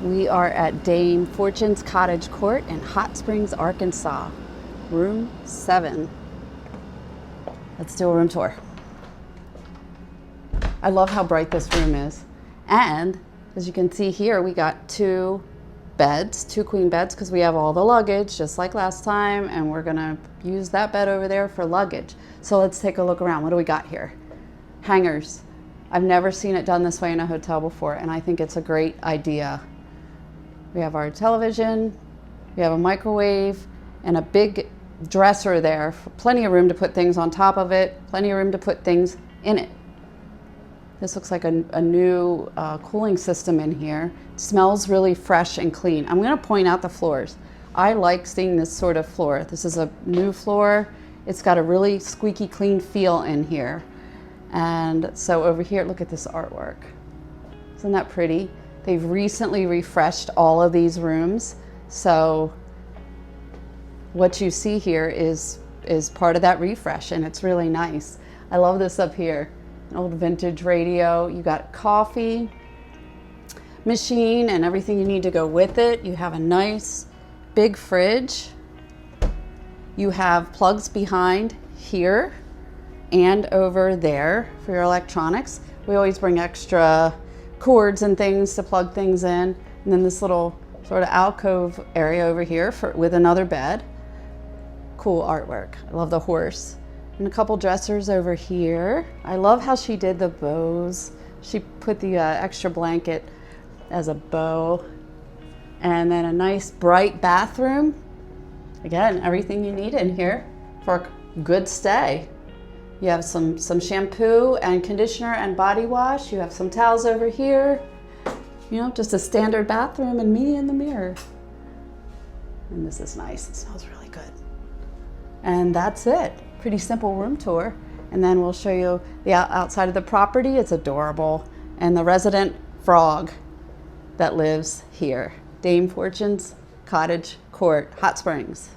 We are at Dame Fortune's Cottage Court in Hot Springs, Arkansas, room 7. Let's do a room tour. I love how bright this room is. And as you can see here, we got 2 beds, 2 queen beds, because we have all the luggage just like last time, and we're gonna use that bed over there for luggage. So let's take a look around. What do we got here? Hangers. I've never seen it done this way in a hotel before, and I think it's a great idea. We have our television, we have a microwave, and a big dresser there. Plenty of room to put things on top of it, plenty of room to put things in it. This looks like a new cooling system in here. It smells really fresh and clean. I'm gonna point out the floors. I like seeing this sort of floor. This is a new floor. It's got a really squeaky clean feel in here. And so over here, look at this artwork. Isn't that pretty? They've recently refreshed all of these rooms. So what you see here is part of that refresh, and it's really nice. I love this up here. An old vintage radio. You got coffee machine and everything you need to go with it. You have a nice big fridge. You have plugs behind here and over there for your electronics. We always bring extra cords and things to plug things in. And then this little sort of alcove area over here with another bed. Cool artwork. I love the horse. And a couple dressers over here. I love how she did the bows. She put the extra blanket as a bow. And then a nice bright bathroom. Again, everything you need in here for a good stay. You have some shampoo and conditioner and body wash. You have some towels over here. You know, just a standard bathroom and me in the mirror. And this is nice. It smells really good. And that's it. Pretty simple room tour. And then we'll show you the outside of the property. It's adorable. And the resident frog that lives here. Dame Fortune's Cottage Court, Hot Springs.